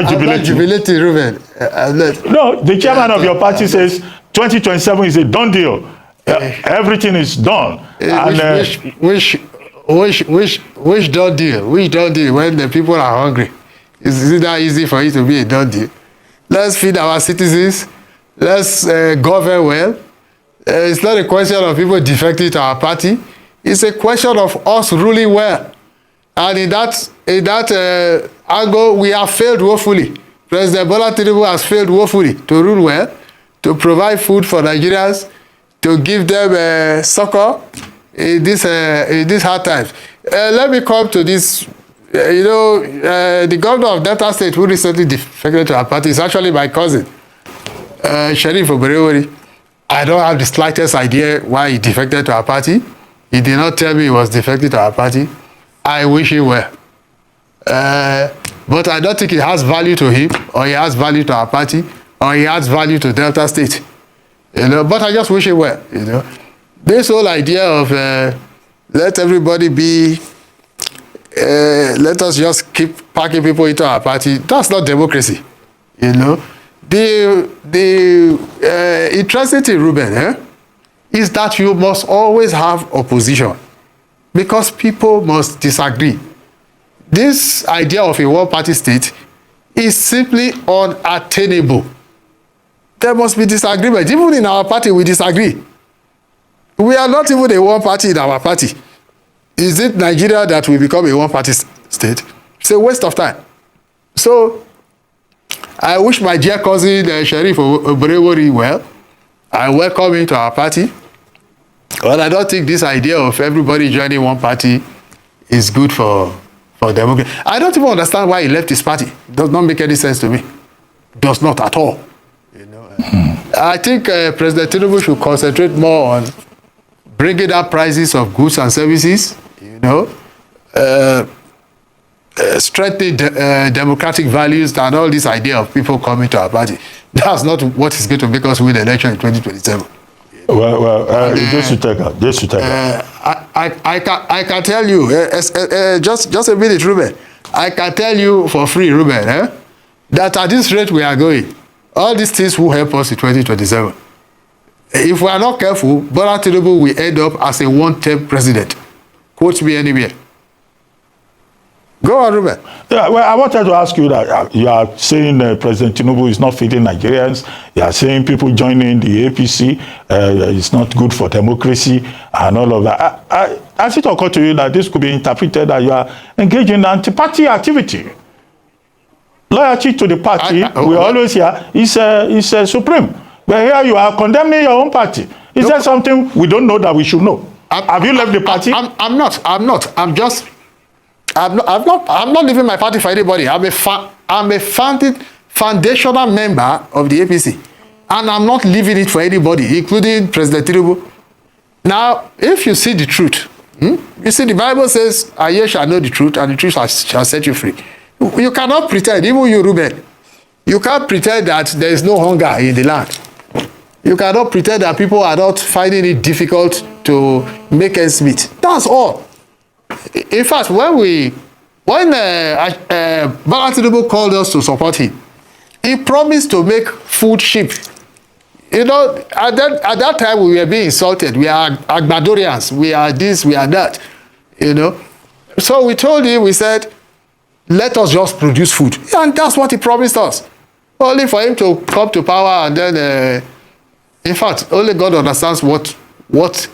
jubilating, Ruben. No, the chairman of your party says 2027 is a done deal. Everything is done. Which done deal? Which done deal when the people are hungry? Is it that easy for it to be a done deal? Let's feed our citizens. Let's govern well. It's not a question of people defecting to our party. It's a question of us ruling well. And in that angle, we have failed woefully. President Bola Tinubu has failed woefully to rule well, to provide food for Nigerians, to give them succor in this hard times. Let me come to this. The governor of Delta State, who recently defected to our party, is actually my cousin, Sheriff Oberewori. I don't have the slightest idea why he defected to our party. He did not tell me he was defected to our party. I wish he were. But I don't think it has value to him, or he has value to our party, or he has value to Delta State. But I just wish he were. This whole idea of let everybody be, let us just keep packing people into our party, that's not democracy. The interesting thing, Ruben, is that you must always have opposition, because people must disagree. This idea of a one-party state is simply unattainable. There must be disagreement. Even in our party, we disagree. We are not even a one-party in our party. Is it Nigeria that will become a one-party state? It's a waste of time. So, I wish my dear cousin, Sheriff Oberewori, well. I welcome him to our party. But I don't think this idea of everybody joining one party is good for democracy. I don't even understand why he left his party. It does not make any sense to me. Does not at all. I think President Tinubu should concentrate more on bringing down prices of goods and services, strengthening democratic values, and all this idea of people coming to our party. That's not what is going to make us win the election in 2027. Just to take out. I can tell you, just a minute, Ruben. I can tell you for free, Ruben, that at this rate we are going, all these things will help us in 2027. If we are not careful, Bola Tinubu will end up as a one-term president. Quote me anywhere. Go on, Ruben. Yeah, well, I wanted to ask you that you are saying President Tinubu is not feeding Nigerians. You are saying people joining the APC is not good for democracy and all of that. Has it occurred to you that this could be interpreted that you are engaging in anti-party activity? Loyalty to the party, we always hear, is supreme. But here you are condemning your own party. Is there something we don't know that we should know? Have you left the party? I'm not. I'm not leaving my party for anybody. I'm a foundational member of the APC. And I'm not leaving it for anybody, including President Tinubu. Now, if you see the truth, you see the Bible says, "And ye shall know the truth, and the truth shall set you free." You cannot pretend, even you, Ruben, you can't pretend that there is no hunger in the land. You cannot pretend that people are not finding it difficult to make ends meet. That's all. In fact, when Bola Tinubu called us to support him, he promised to make food cheap. At that time we were being insulted. We are Agbadorians. We are this, we are that. So we told him, we said, let us just produce food. And that's what he promised us. Only for him to come to power and then, in fact, only God understands what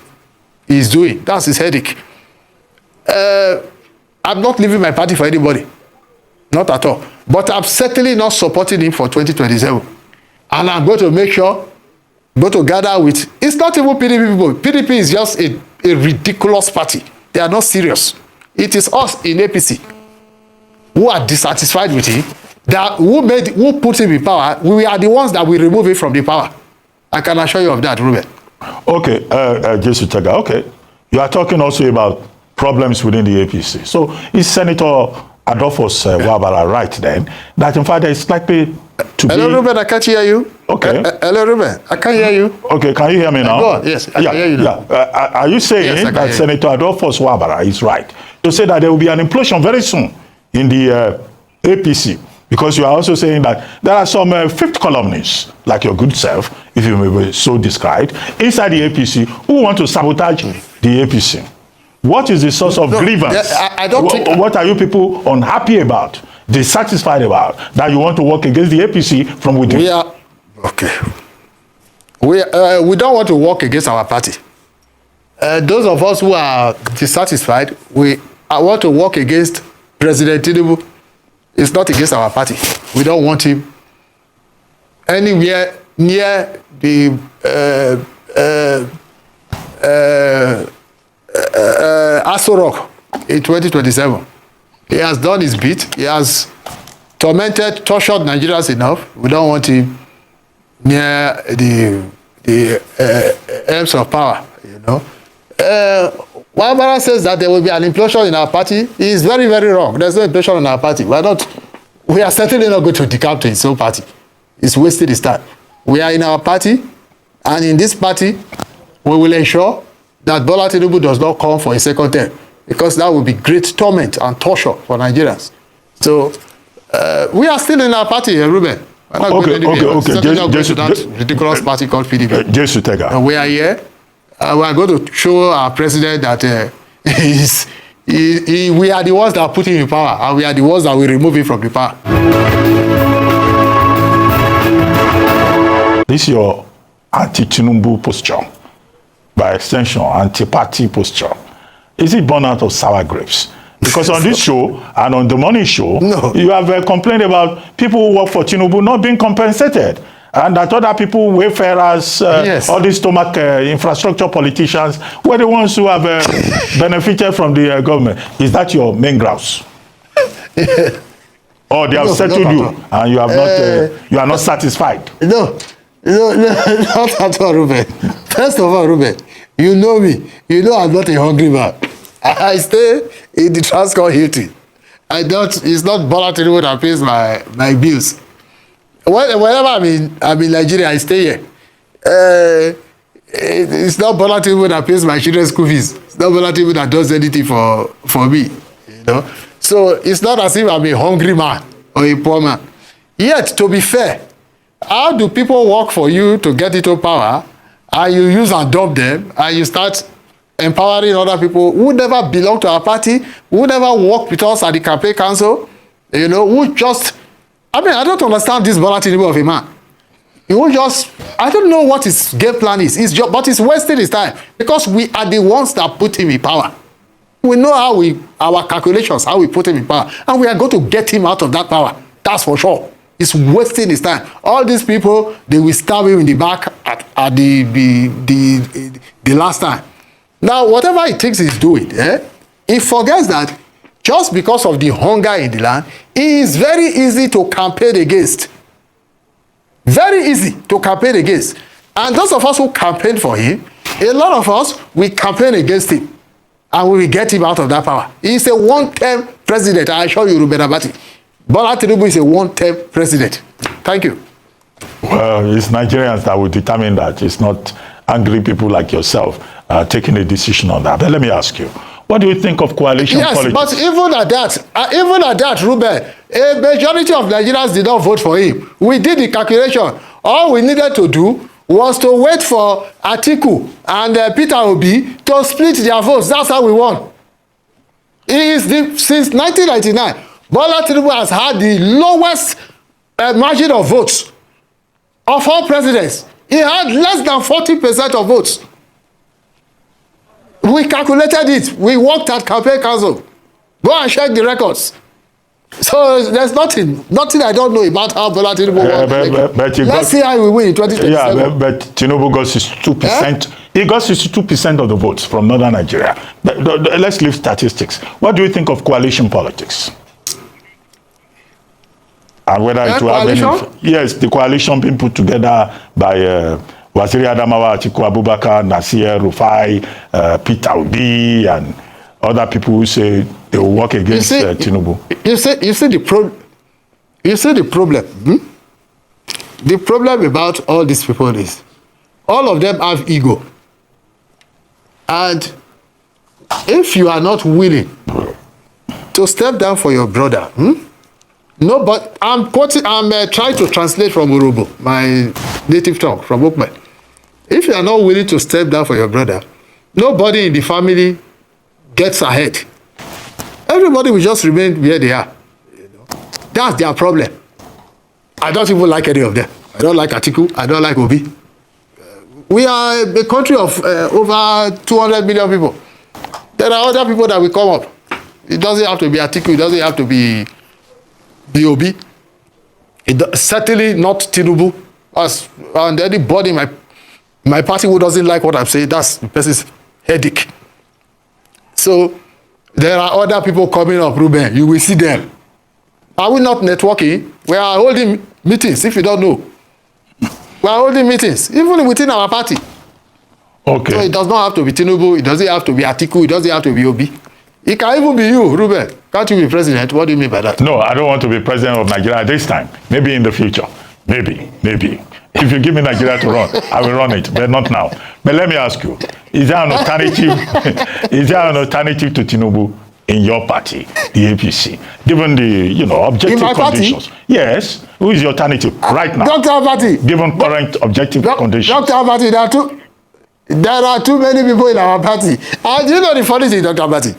he's doing. That's his headache. I'm not leaving my party for anybody. Not at all. But I'm certainly not supporting him for 2027. And I'm going to make sure, go to gather with, it's not even PDP people. PDP is just a ridiculous party. They are not serious. It is us in APC who are dissatisfied with him, who put him in power. We are the ones that will remove him from the power. I can assure you of that, Ruben. Okay, Jesu Tega, okay. You are talking also about problems within the APC. So is Senator Adolphus Wabara right then, that in fact there is likely to be... Hello, Ruben, I can't hear you. Okay. Hello, Ruben, I can't hear you. Okay, can you hear me now? Go on, yes, I can hear you now. Yeah. Are you saying that Senator Adolphus Wabara is right to say that there will be an implosion very soon in the APC Because you are also saying that there are some fifth columnists, like your good self, if you may be so described, inside the APC who want to sabotage the APC. What is the source of grievance? I don't think... What are you people unhappy about, dissatisfied about, that you want to work against the APC from within? We are... Okay. We don't want to work against our party. Those of us who are dissatisfied, we want to work against President Tinubu. It's not against our party. We don't want him anywhere near the Aso Rock in 2027. He has done his bit. He has tormented, tortured Nigerians enough. We don't want him near the aims of power, you know. Wabara says that there will be an implosion in our party. He is very, very wrong. There's no implosion in our party. We are certainly not going to decamp to his own party. It's wasted his time. We are in our party, and in this party, we will ensure that Bola Tinubu does not come for a second term, because that will be great torment and torture for Nigerians. So, we are still in our party, Ruben. Okay. Certainly not going to that ridiculous party called PDP. Just to take out. We are here. We are going to show our president that we are the ones that put him in power, and we are the ones that will remove him from the power. This is your anti-Tinubu posture, by extension, anti-party posture. Is it born out of sour grapes? Because on this show and on the morning show, you have complained about people who work for Tinubu not being compensated. And that other people, wayfarers, all these stomach infrastructure politicians, were the ones who have benefited from the government. Is that your main grouse? Or they have settled you, and you have not, you are not satisfied? No, not at all, Ruben. First of all, Ruben, you know me. You know I'm not a hungry man. I stay in the Transcorp Hilton. It's not Bola Tinubu that pays my bills. Whenever I'm in Nigeria, I stay here. It's not Bola Tinubu that pays my children's school fees. It's not Bola Tinubu that does anything for me. You know? So it's not as if I'm a hungry man or a poor man. Yet, to be fair, how do people work for you to get into power, and you use and dump them, and you start empowering other people who never belong to our party, who never work with us at the campaign council, you know, who just... I mean, I don't understand this Bola Tinubu of a man. He will just... I don't know what his game plan is. But he's wasting his time, because we are the ones that put him in power. We know our calculations, how we put him in power, and we are going to get him out of that power. That's for sure. He's wasting his time. All these people, they will stab him in the back at the last time. Now, whatever he thinks he's doing, he forgets that just because of the hunger in the land, it is very easy to campaign against. Very easy to campaign against. And those of us who campaign for him, a lot of us, we campaign against him. And we will get him out of that power. He is a one-term president. I assure you, Ruben Abati. Bola Tinubu is a one-term president. Thank you. Well, it's Nigerians that will determine that. It's not angry people like yourself taking a decision on that. But let me ask you, what do you think of coalition politics? Yes, but even at that, Ruben, a majority of Nigerians did not vote for him. We did the calculation. All we needed to do was to wait for Atiku and Peter Obi to split their votes. That's how we won. Since 1999, Bola Tinubu has had the lowest margin of votes of all presidents. He had less than 40% of votes. We calculated it. We worked at campaign council. Go and check the records. So there's nothing I don't know about how Bola Tinubu won. Let's see how we win in 2027. Yeah, but Tinubu got 62%. He got 62% of the votes from northern Nigeria. Let's leave statistics. What do you think of coalition politics? And whether it will have any... Yes, the coalition being put together by Waziri Adamawa, Atiku Abubakar, Nasir Rufai, Peter Obi, and other people who say they will work against Tinubu. You see the problem. The problem about all these people is all of them have ego. And if you are not willing to step down for your brother, No, but I'm quoting, I'm trying to translate from Urobo, my native tongue, from Okme. If you are not willing to step down for your brother, nobody in the family gets ahead. Everybody will just remain where they are. That's their problem. I don't even like any of them. I don't like Atiku. I don't like Obi. We are a country of over 200 million people. There are other people that will come up. It doesn't have to be Atiku. It doesn't have to be Obi. Certainly not Tinubu. And anybody in my party who doesn't like what I'm saying, that's the person's headache. So there are other people coming up, Ruben. You will see them. Are we not networking? We are holding meetings, if you don't know. We are holding meetings, even within our party. Okay. So it does not have to be Tinubu. It doesn't have to be Atiku. It doesn't have to be Obi. It can even be you, Ruben. Can't you be president? What do you mean by that? No, I don't want to be president of Nigeria at this time. Maybe in the future. Maybe. If you give me Nigeria to run, I will run it, but not now. But let me ask you, is there an alternative? Is there an alternative to Tinubu in your party, the APC, given the objective conditions? Party? Yes. Who is the alternative right now? Dr. Abati. Given current objective conditions. Dr. Abati, there are too many people in our party. And you know the funny thing, Dr. Abati?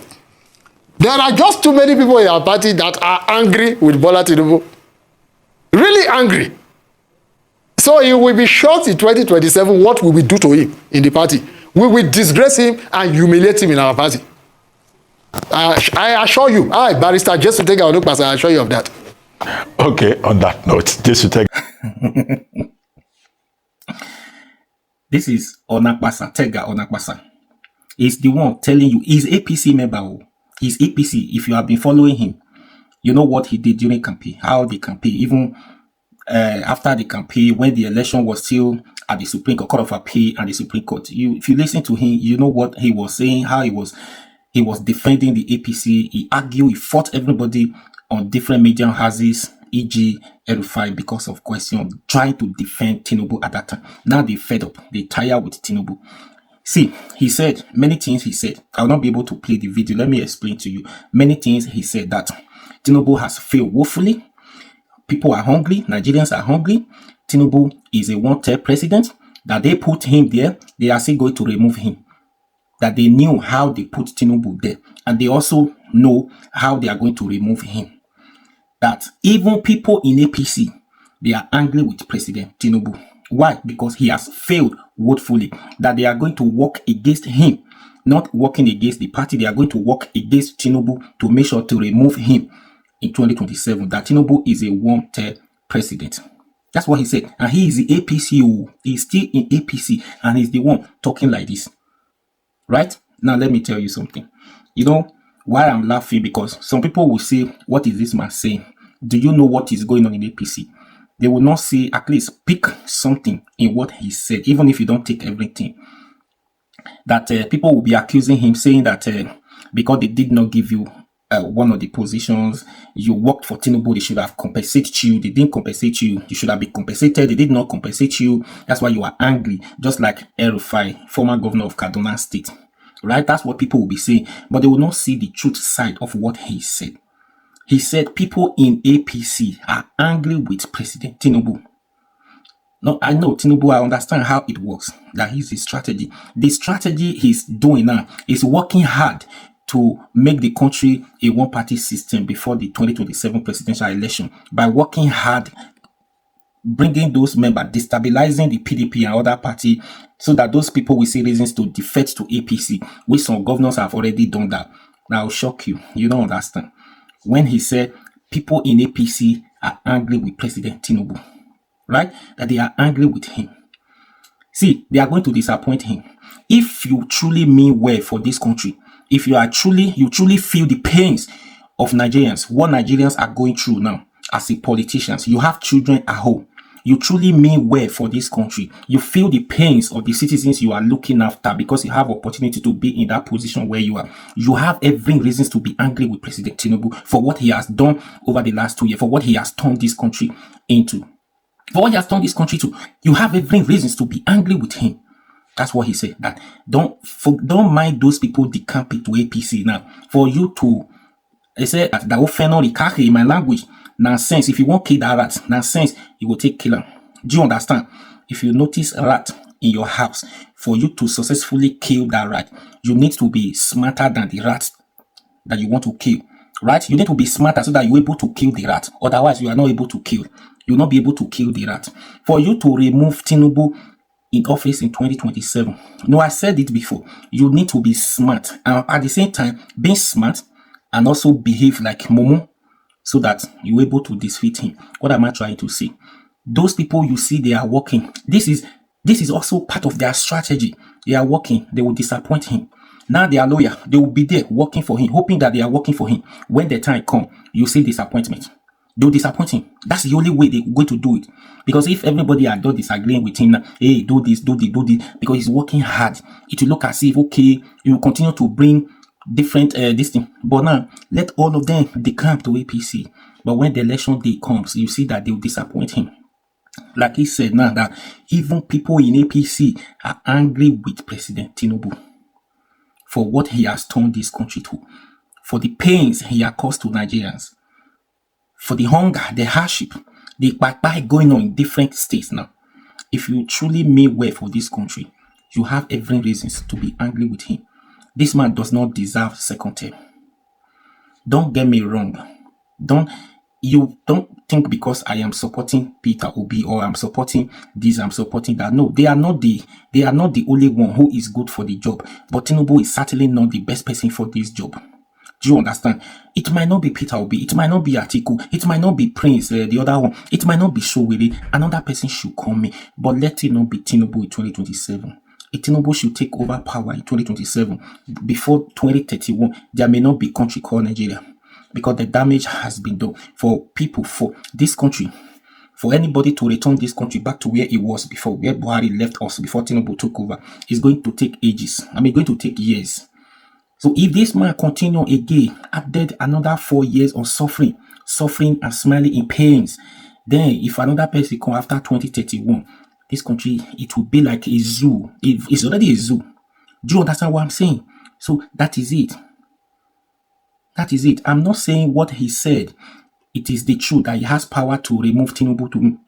There are just too many people in our party that are angry with Bola Tinubu. Really angry. So he will be shot in 2027. What will we do to him in the party? We will disgrace him and humiliate him in our party. I assure you, Barrister Jesu Tega Onukpas, I assure you of that. Okay, on that note, Jesu Tega. This is Onakpasa, Tega Onakpasa. He's the one telling you, he's APC member. He's APC. If you have been following him, you know what he did during campaign, how the campaign, even after the campaign, when the election was still at the Supreme Court of Appeal and the Supreme Court. If you listen to him, you know what he was saying, how he was defending the APC. He argued, he fought everybody on different media houses, e.g. El-Rufai, because of question, trying to defend Tinubu at that time. Now they fed up, they tired with Tinubu. See, he said many things. He said, I will not be able to play the video. Let me explain to you. Many things he said that Tinubu has failed woefully. People are hungry. Nigerians are hungry. Tinubu is a wanted president. That they put him there, they are still going to remove him. That they knew how they put Tinubu there. And they also know how they are going to remove him. That even people in APC, they are angry with President Tinubu. Why? Because he has failed woefully. That they are going to work against him. Not working against the party. They are going to work against Tinubu to make sure to remove him in 2027. That Tinubu is a wanted president. That's what he said. And he is the APC. He's still in APC. And he's the one talking like this. Right? Now, let me tell you something. You know why I'm laughing? Because some people will say, what is this man saying? Do you know what is going on in APC? They will not say, at least pick something in what he said, even if you don't take everything. That people will be accusing him, saying that because they did not give you one of the positions, you worked for Tinubu, they should have compensated you. They didn't compensate you. You should have been compensated. They did not compensate you. That's why you are angry, just like El-Rufai, former governor of Kaduna State. Right? That's what people will be saying. But they will not see the truth side of what he said. He said people in APC are angry with President Tinubu. No, I know Tinubu, I understand how it works. That is his strategy. The strategy he's doing now is working hard to make the country a one-party system before the 2027 presidential election by working hard, bringing those members, destabilizing the PDP and other party so that those people will see reasons to defect to APC, which some governors have already done that. Now, I'll shock you. You don't understand. When he said people in APC are angry with President Tinubu, right? That they are angry with him. See, they are going to disappoint him. If you truly mean well for this country, if you truly feel the pains of Nigerians, what Nigerians are going through now as a politicians, you have children at home, you truly mean well for this country, you feel the pains of the citizens you are looking after because you have opportunity to be in that position where you are, you have every reasons to be angry with President Tinubu for what he has done over the last 2 years, for what he has turned this country into. For what he has turned this country to, you have every reasons to be angry with him. That's what he said. That don't mind those people decamping to APC now. For you to, they say that in my language, Now sense, if you want kill that rat, now sense, you will take killer. Do you understand? If you notice a rat in your house, for you to successfully kill that rat, you need to be smarter than the rat that you want to kill. Right? You need to be smarter so that you're able to kill the rat. Otherwise, you are not able to kill. You will not be able to kill the rat. For you to remove Tinubu in office in 2027. No, I said it before. You need to be smart. And at the same time, being smart and also behave like Momo so that you're able to defeat him. What am I trying to say? Those people you see, they are working. This is also part of their strategy. They are working. They will disappoint him. Now they are loyal. They will be there working for him, hoping that they are working for him. When the time comes, you see disappointment. They'll disappoint him. That's the only way they're going to do it. Because if everybody are not disagreeing with him now, hey, do this, because he's working hard, it will look as if, okay, you will continue to bring different this thing. But now, let all of them decamp to APC. But when the election day comes, you see that they will disappoint him. Like he said now, that even people in APC are angry with President Tinubu for what he has turned this country to, for the pains he has caused to Nigerians, for the hunger, the hardship, the bye going on in different states now. If you truly mean well for this country, you have every reasons to be angry with him. This man does not deserve second term. Don't get me wrong. You don't think because I am supporting Peter Obi or I'm supporting this, I'm supporting that. No, they are not the only one who is good for the job. But Tinubu is certainly not the best person for this job. Do you understand? It might not be Peter Obi, it might not be Atiku, it might not be Prince, the other one, it might not be Showiri. Another person should come in, but let it not be Tinubu in 2027. If Tinubu should take over power in 2027, before 2031, there may not be country called Nigeria. Because the damage has been done for people, for this country, for anybody to return this country back to where it was before, where Buhari left us before Tinubu took over, is going to take ages. Going to take years. So if this man continue again, added another 4 years of suffering and smiling in pains, then if another person come after 2031, this country, it will be like a zoo. It's already a zoo. Do you understand what I'm saying? So that is it. That is it. I'm not saying what he said. It is the truth that he has power to remove Tinubu to...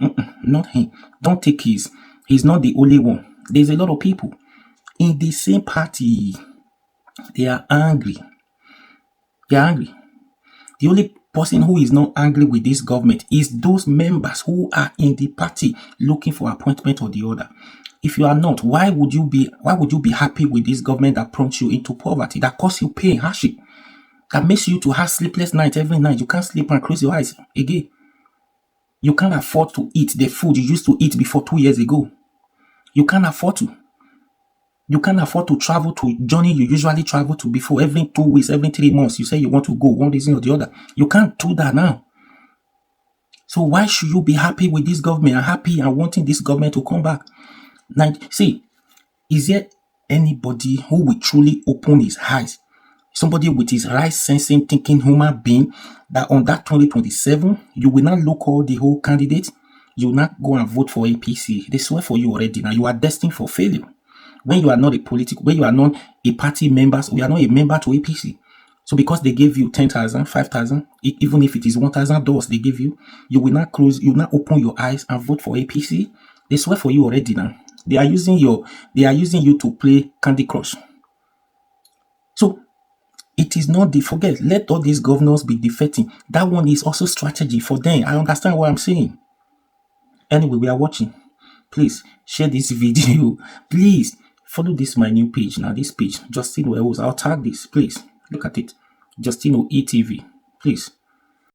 not him. Don't take his. He's not the only one. There's a lot of people in the same party. They are angry. They are angry. The only person who is not angry with this government is those members who are in the party looking for appointment or the other. If you are not, why would you be happy with this government that plunges you into poverty, that causes you pain, hardship? That makes you to have sleepless nights every night. You can't sleep and close your eyes again. You can't afford to eat the food you used to eat before 2 years ago. You can't afford to. You can't afford to travel to journey you usually travel to before. Every 2 weeks, every 3 months, you say you want to go one reason or the other. You can't do that now. So why should you be happy with this government and happy and wanting this government to come back? Now, see, is there anybody who will truly open his eyes? Somebody with his right sensing, thinking human being, that on that 2027, you will not look all the whole candidates. You will not go and vote for APC. They swear for you already. Now you are destined for failure. When you are not when you are not a party member, we are not a member to APC. So because they gave you 10,000, 5,000, even if it is $1,000 they give you, you will not close, you will not open your eyes and vote for APC. They swear for you already now. They are using you to play Candy Crush. So it is not forget, let all these governors be defecting. That one is also strategy for them. I understand what I'm saying. Anyway, we are watching. Please share this video. Please follow this my new page. Now this page, Justino Wells. I'll tag this. Please look at it. Justino ETV. Please.